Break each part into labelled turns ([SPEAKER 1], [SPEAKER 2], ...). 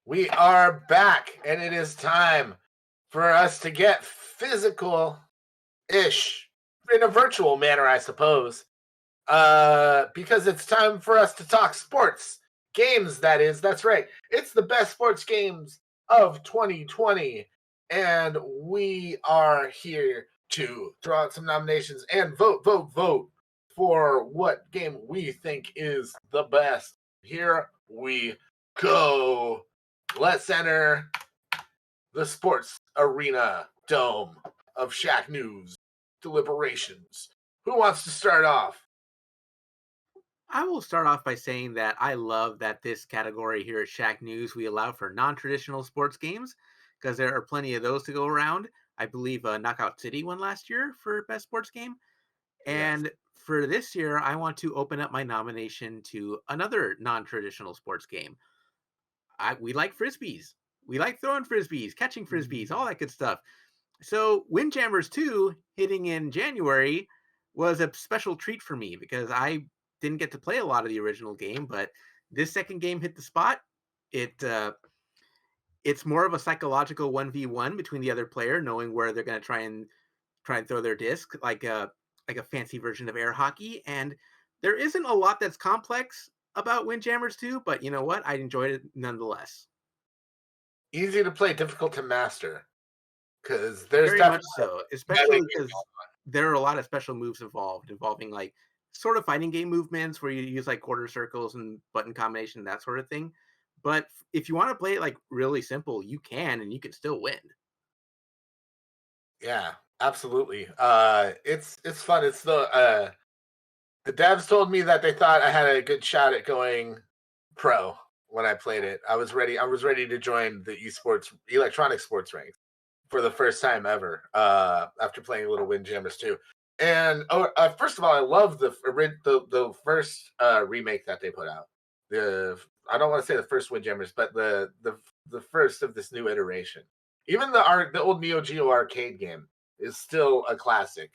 [SPEAKER 1] We are back, and it is time for us to get physical ish in a virtual manner, I suppose. Because it's time for us to talk sports games. That is, that's right. It's the best sports games of 2020, and we are here to throw out some nominations and vote for what game we think is the best. Here we go. Let's enter the sports arena dome of Shacknews deliberations. Who wants to start off?
[SPEAKER 2] I will start off by saying that I love that this category here at Shack News we allow for non-traditional sports games because there are plenty of those to go around. I believe Knockout City won last year for best sports game,
[SPEAKER 1] Yes.
[SPEAKER 2] and for this year, I want to open up my nomination to another non-traditional sports game. We like frisbees. We like throwing frisbees, catching frisbees, all that good stuff. So Windjammers 2 hitting in January was a special treat for me because I didn't get to play a lot of the original game, but this second game hit the spot. It it's more of a psychological 1v1 between the other player, knowing where they're going to try and throw their disc, like a fancy version of air hockey. And there isn't a lot that's complex about Windjammers 2, but you know what? I enjoyed it nonetheless.
[SPEAKER 1] Easy to play, difficult to master. Because there's
[SPEAKER 2] Very much
[SPEAKER 1] definitely
[SPEAKER 2] so,
[SPEAKER 1] meta.
[SPEAKER 2] especially because there are a lot of special moves involved, involving like sort of fighting game movements where you use like quarter circles and button combination, that sort of thing. But if you want to play it like really simple, you can, and you can still win.
[SPEAKER 1] Yeah, absolutely. It's fun. It's the devs told me that they thought I had a good shot at going pro when I played it. I was ready to join the esports electronic sports ranks for the first time ever. After playing a little Windjammers too. And first of all, I love the first remake that they put out. The I don't want to say the first Windjammers, but the first of this new iteration. Even the old Neo Geo arcade game is still a classic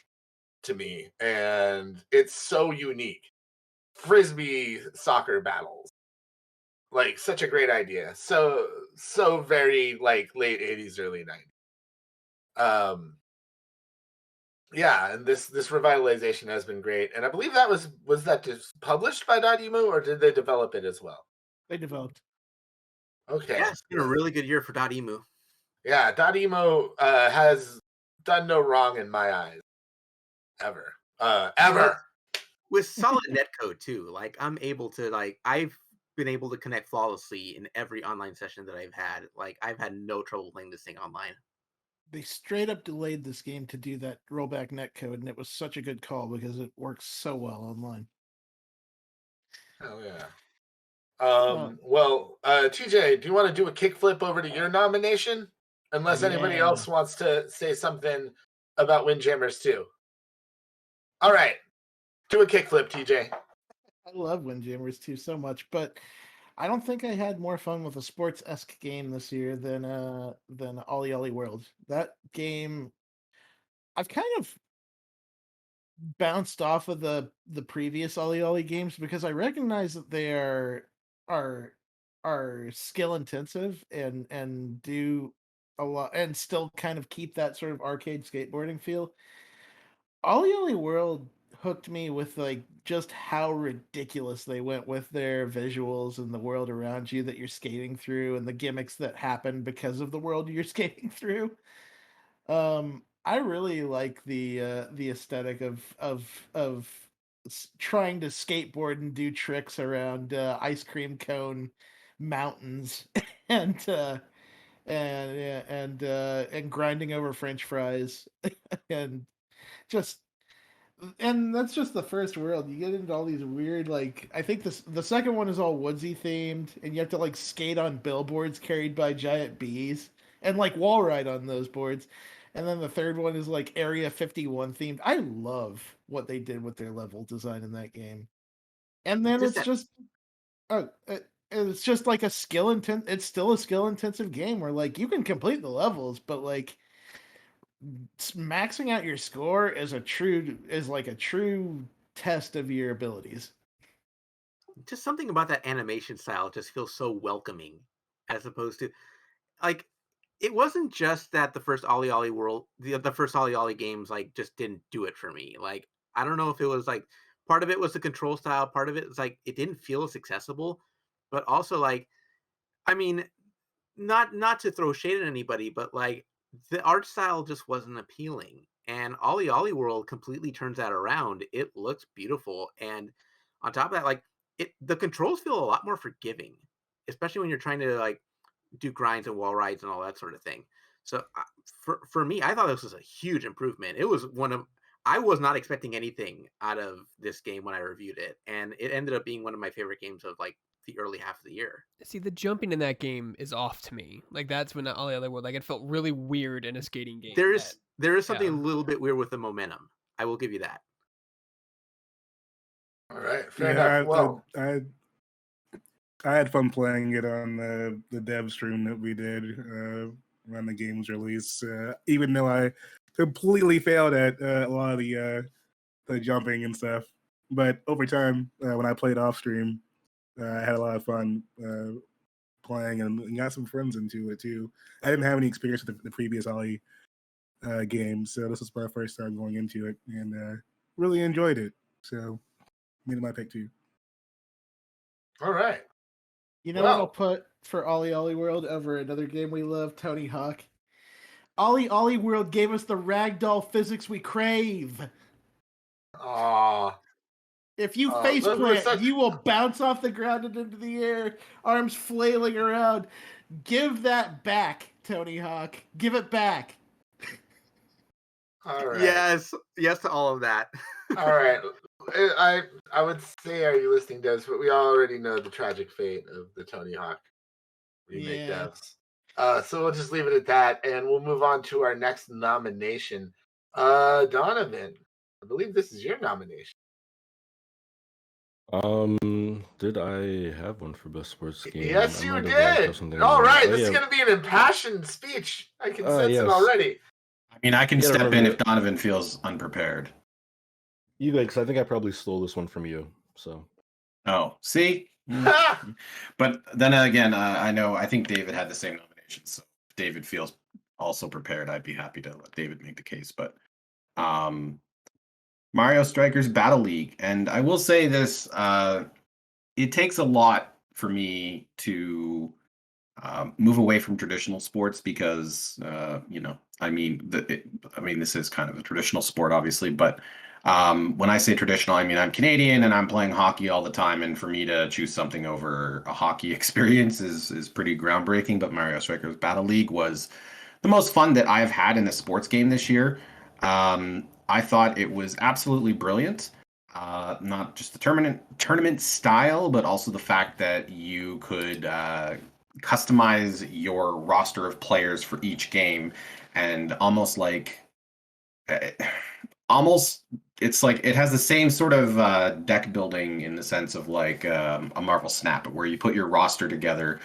[SPEAKER 1] to me, and it's so unique. Frisbee soccer battles, like such a great idea. So very like late 80s, early 90s. Um, yeah, and this revitalization has been great, and I believe that was that just published by Dotemu, or did they develop it as well?
[SPEAKER 3] They developed.
[SPEAKER 2] Yeah,
[SPEAKER 1] Okay,
[SPEAKER 2] it's been a really good year for Emu.
[SPEAKER 1] yeah, Dotemu has done no wrong in my eyes ever,
[SPEAKER 2] With
[SPEAKER 1] ever.
[SPEAKER 2] with solid netcode too. Like I've been able to connect flawlessly in every online session that I've had. Like I've had no trouble playing this thing online.
[SPEAKER 3] They straight up delayed this game to do that rollback netcode, and it was such a good call because it works so well online.
[SPEAKER 1] Oh yeah.
[SPEAKER 3] Oh,
[SPEAKER 1] Well, TJ, do you want to do a kickflip over to your nomination? Unless anybody
[SPEAKER 3] yeah.
[SPEAKER 1] else wants to say something about Windjammers too. All right, do a kickflip, TJ.
[SPEAKER 3] I love Windjammers too so much, but I don't think I had more fun with a sports-esque game this year than Ollie Ollie World. That game, I've kind of bounced off of the previous Ollie Ollie games because I recognize that they are are skill intensive and do a lot and still kind of keep that sort of arcade skateboarding feel. Ollie Ollie World hooked me with like just how ridiculous they went with their visuals and the world around you that you're skating through and the gimmicks that happen because of the world you're skating through. I really like the aesthetic of trying to skateboard and do tricks around ice cream cone mountains and and grinding over French fries and just and that's just the first world. You get into all these weird, like I think the second one is all woodsy themed, and you have to like skate on billboards carried by giant bees and like wall ride on those boards. And then the third one is like Area 51 themed. I love what they did with their level design in that game. And then
[SPEAKER 2] Just that
[SPEAKER 3] it's just like a skill intent. It's still a skill intensive game where like you can complete the levels, but like maxing out your score is like a true test of your abilities.
[SPEAKER 2] just something about that animation style just feels so welcoming. as opposed to like it wasn't just that the first Ollie Ollie World, the first Ollie Ollie games like just didn't do it for me. Like I don't know if it was like part of it was the control style, part of it was like it didn't feel as accessible, but also like I mean, not to throw shade at anybody, but like the art style just wasn't appealing. And Ollie Ollie World completely turns that around. It looks beautiful, and on top of that, like the controls feel a lot more forgiving, especially when you're trying to like do grinds and wall rides and all that sort of thing. So for me, I thought this was a huge improvement. It was one of I was not expecting anything out of this game when I reviewed it, and it ended up being one of my favorite games of like the early half of the year.
[SPEAKER 4] See, the jumping in that game is off to me. Like that's when all the other world, like it felt really weird in a skating game.
[SPEAKER 2] There is something a little bit weird with the momentum. I will give you that.
[SPEAKER 1] All right, fair enough. Well,
[SPEAKER 5] I had fun playing it on the dev stream that we did when the game's released. Even though I completely failed at a lot of the jumping and stuff, but over time when I played off stream, I had a lot of fun playing and got some friends into it too. I didn't have any experience with the previous Ollie games, so this was my first time going into it, and really enjoyed it. So made it my pick too.
[SPEAKER 1] All right.
[SPEAKER 3] You know what I'll put for Ollie Ollie World over another game we love, Tony Hawk? Ollie Ollie World gave us the ragdoll physics we crave.
[SPEAKER 1] Aww.
[SPEAKER 3] If you faceplant, you will bounce off the ground and into the air, arms flailing around. Give that back, Tony Hawk. Give it back.
[SPEAKER 1] All right.
[SPEAKER 2] Yes to all of that.
[SPEAKER 1] All right. I would say, are you listening, devs? But we already know the tragic fate of the Tony Hawk remake devs. So we'll just leave it at that, and we'll move on to our next nomination. Donovan, I believe this is your nomination.
[SPEAKER 6] Did I have one for best sports game?
[SPEAKER 1] Yes, you did. All right, this is going to be an impassioned speech. I can sense it already.
[SPEAKER 7] I mean, I can step in if Donovan feels unprepared.
[SPEAKER 6] You guys, because I think I probably stole this one from you. So.
[SPEAKER 7] Oh, see. But then again, I think David had the same nominations. So if David feels also prepared, I'd be happy to let David make the case. But Mario Strikers Battle League, and I will say this: it takes a lot for me to move away from traditional sports because this is kind of a traditional sport, obviously, but when I say traditional, I mean I'm Canadian and I'm playing hockey all the time, and for me to choose something over a hockey experience is pretty groundbreaking. But Mario Strikers Battle League was the most fun that I've had in a sports game this year. I thought it was absolutely brilliant. Not just the tournament style, but also the fact that you could customize your roster of players for each game, and almost it's like it has the same sort of deck building in the sense of like a Marvel Snap, where you put your roster together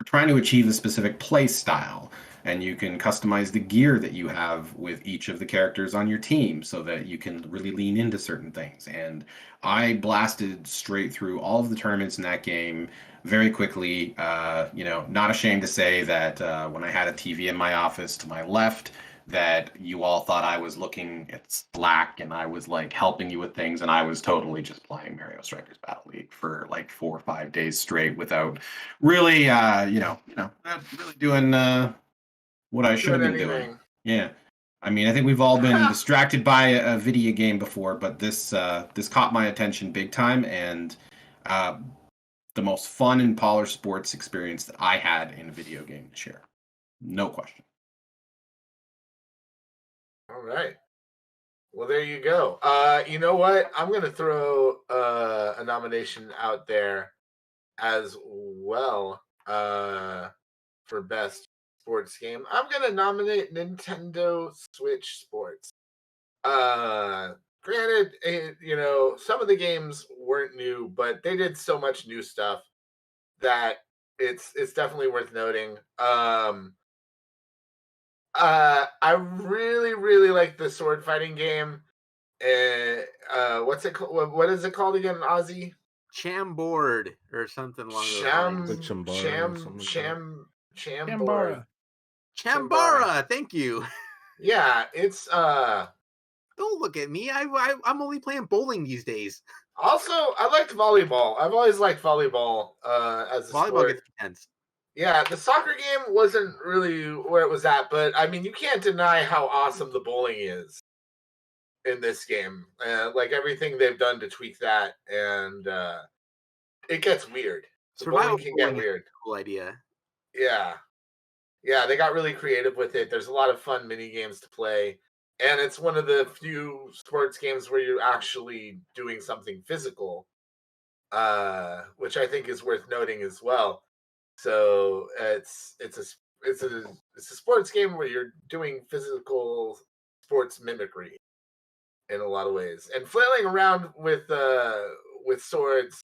[SPEAKER 7] trying to achieve a specific play style, and you can customize the gear that you have with each of the characters on your team so that you can really lean into certain things. And I blasted straight through all of the tournaments in that game very quickly. Not ashamed to say that when I had a TV in my office to my left, that you all thought I was looking at Slack and I was like helping you with things, and I was totally just playing Mario Strikers Battle League for like 4 or 5 days straight without really, not really doing what I should have been doing. Yeah, I mean, I think we've all been distracted by a video game before, but this caught my attention big time, and the most fun and polished sports experience that I had in a video game this year, no question.
[SPEAKER 1] All right. Well, there you go. You know what? I'm going to throw a nomination out there as well for best sports game. I'm going to nominate Nintendo Switch Sports. Granted, some of the games weren't new, but they did so much new stuff that it's definitely worth noting. I really, really like the sword fighting game. What's it called? What is it called again, Ozzy?
[SPEAKER 2] Chamboard or something along those lines.
[SPEAKER 6] Like Chambara or something like that.
[SPEAKER 1] Chambord.
[SPEAKER 2] Chambara, thank you.
[SPEAKER 1] Yeah, it's
[SPEAKER 2] Don't look at me. I'm only playing bowling these days.
[SPEAKER 1] also I liked volleyball. I've always liked volleyball as a
[SPEAKER 2] Volleyball
[SPEAKER 1] sport.
[SPEAKER 2] gets intense.
[SPEAKER 1] Yeah, the soccer game wasn't really where it was at, but I mean, you can't deny how awesome the bowling is in this game. Like everything they've done to tweak that, and it gets weird. The
[SPEAKER 2] Survival
[SPEAKER 1] bowling can get
[SPEAKER 2] bowling is
[SPEAKER 1] weird.
[SPEAKER 2] a cool idea.
[SPEAKER 1] Yeah, yeah, they got really creative with it. There's a lot of fun mini games to play, and it's one of the few sports games where you're actually doing something physical, which I think is worth noting as well. So it's a sports game where you're doing physical sports mimicry in a lot of ways, and flailing around with swords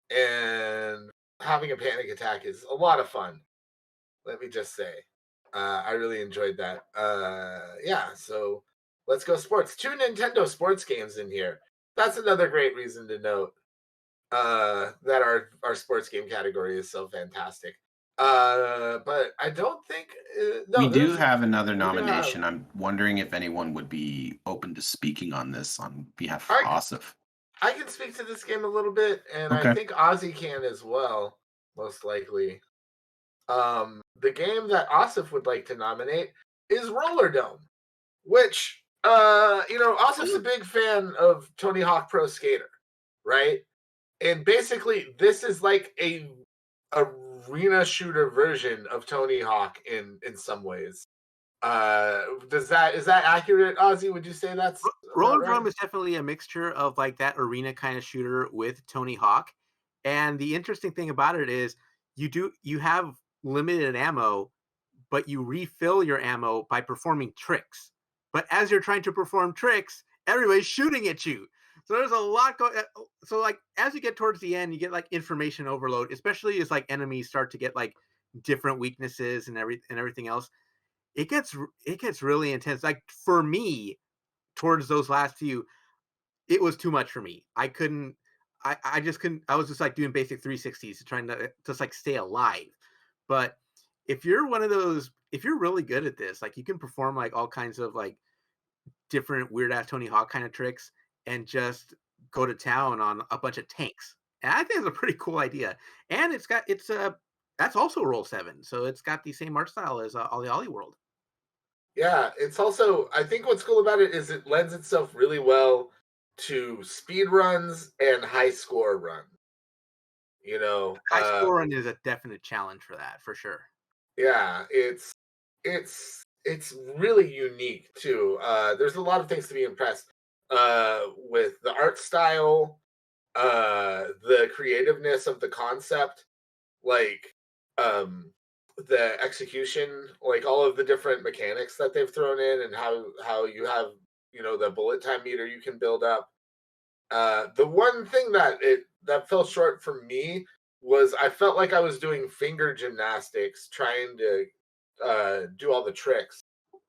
[SPEAKER 1] and having a panic attack is a lot of fun. Let me just say, I really enjoyed that. Yeah, so let's go sports. 2 Nintendo sports games in here. That's another great reason to note that our sports game category is so fantastic. But I don't think no,
[SPEAKER 7] we do
[SPEAKER 1] there's-
[SPEAKER 7] have another
[SPEAKER 1] we do have-
[SPEAKER 7] nomination. I'm wondering if anyone would be open to speaking on this on behalf of
[SPEAKER 1] I-
[SPEAKER 7] Asif.
[SPEAKER 1] I can speak to this game a little bit, and I
[SPEAKER 7] Okay.
[SPEAKER 1] think Ozzy can as well, most likely. The game that Asif would like to nominate is Roller Dome, which Asif's a big fan of Tony Hawk Pro Skater, right? And basically, this is like a arena shooter version of Tony Hawk in some ways. Is that accurate, Ozzy? Would you say that's
[SPEAKER 2] Roller
[SPEAKER 1] about
[SPEAKER 2] Drum
[SPEAKER 1] right?
[SPEAKER 2] is definitely a mixture of like that arena kind of shooter with Tony Hawk. And the interesting thing about it is you have limited ammo, but you refill your ammo by performing tricks. But as you're trying to perform tricks, everybody's shooting at you. So there's a lot going. So like as you get towards the end, you get like information overload, especially as like enemies start to get like different weaknesses and everything else. It gets really intense. Like for me, towards those last few, it was too much for me. I just couldn't. I was just like doing basic 360s, trying to just like stay alive. But if you're one of those, if you're really good at this, like you can perform like all kinds of like different weird ass Tony Hawk kind of tricks and just go to town on a bunch of tanks. And I think it's a pretty cool idea. And it's that's also Roll 7, so it's got the same art style as Ollie Ollie World.
[SPEAKER 1] Yeah, it's also, I think what's cool about it is it lends itself really well to speed runs and high score runs.
[SPEAKER 2] High score run is a definite challenge for that, for sure.
[SPEAKER 1] Yeah, it's really unique too. There's a lot of things to be impressed with the art style, the creativeness of the concept, like the execution, like all of the different mechanics that they've thrown in, and how you have the bullet time meter you can build up. The one thing that fell short for me was I felt like I was doing finger gymnastics trying to do all the tricks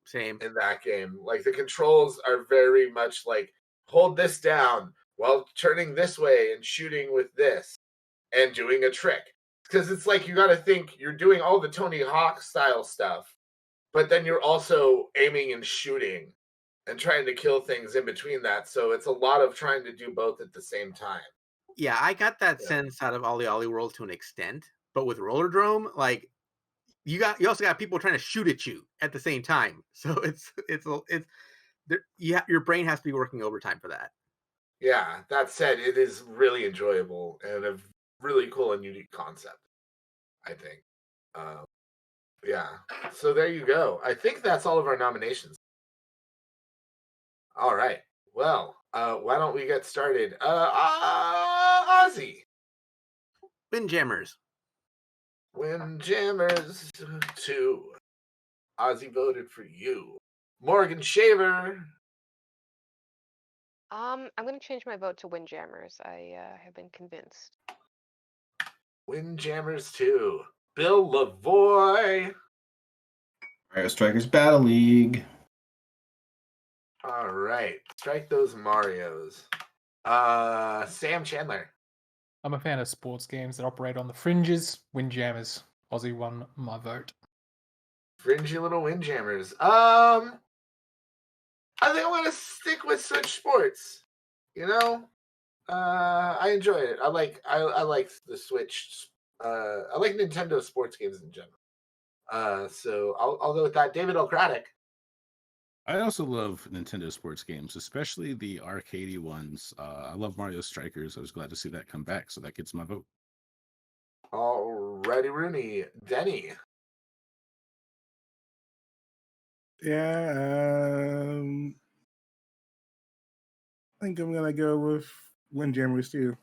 [SPEAKER 2] Same.
[SPEAKER 1] in that game. Like the controls are very much like hold this down while turning this way and shooting with this and doing a trick. Because it's like you got to think you're doing all the Tony Hawk style stuff, but then you're also aiming and shooting and trying to kill things in between that. So it's a lot of trying to do both at the same time.
[SPEAKER 2] Yeah, I got that
[SPEAKER 1] Yeah.
[SPEAKER 2] sense out of Ollie Ollie World to an extent, but with Roller Drome, like you also got people trying to shoot at you at the same time. So it's your brain has to be working overtime for that.
[SPEAKER 1] Yeah, that said, it is really enjoyable and a really cool and unique concept, I think. Yeah, so there you go. I think that's all of our nominations. All right. Well, why don't we get started? Ozzy.
[SPEAKER 2] Windjammers.
[SPEAKER 1] Windjammers 2. Ozzy voted for you. Morgan Shaver.
[SPEAKER 8] I'm going to change my vote to Windjammers. I have been convinced.
[SPEAKER 1] Windjammers 2. Bill Lavoy.
[SPEAKER 7] Mario Strikers Battle League.
[SPEAKER 1] All right. Strike those Marios. Sam Chandler.
[SPEAKER 9] I'm a fan of sports games that operate on the fringes. Windjammers. Aussie won my vote.
[SPEAKER 1] Fringy little Windjammers. I think I'm gonna stick with Switch Sports. You know, I enjoy it. I like the Switch. I like Nintendo sports games in general. So I'll go with that. David O'Craddock.
[SPEAKER 10] I also love Nintendo sports games, especially the arcadey ones. I love Mario Strikers. I was glad to see that come back, so that gets my vote.
[SPEAKER 1] Alrighty, Rooney. Denny.
[SPEAKER 5] Yeah, I think I'm gonna go with Windjammers too.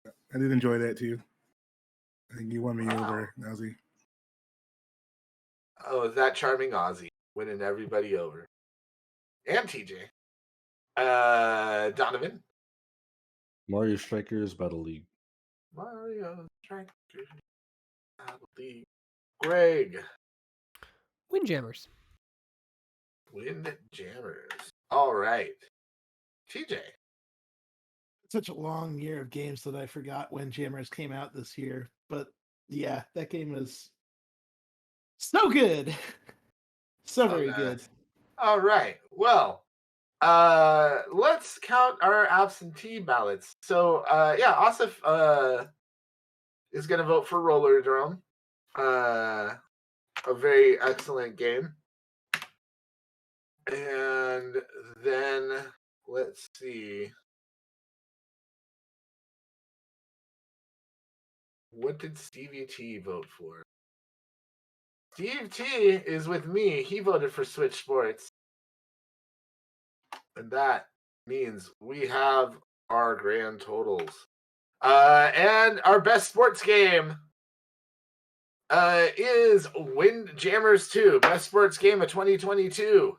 [SPEAKER 5] I did enjoy that too. I think you won me over, Ozzy.
[SPEAKER 1] Oh, is that charming Aussie winning everybody over? And TJ. Donovan.
[SPEAKER 6] Mario Strikers Battle League.
[SPEAKER 1] Mario Strikers Battle League. Greg.
[SPEAKER 4] Windjammers.
[SPEAKER 1] Windjammers. All right. TJ.
[SPEAKER 3] Such a long year of games that I forgot Windjammers came out this year. But yeah, that game is so good. So very good.
[SPEAKER 1] All right. Well, let's count our absentee ballots. So yeah, Asif is gonna vote for Rollerdrome. A very excellent game. And then let's see. What did Stevie T vote for? Steve T is with me. He voted for Switch Sports. And that means we have our grand totals. And our best sports game is Windjammers 2, best sports game of 2022.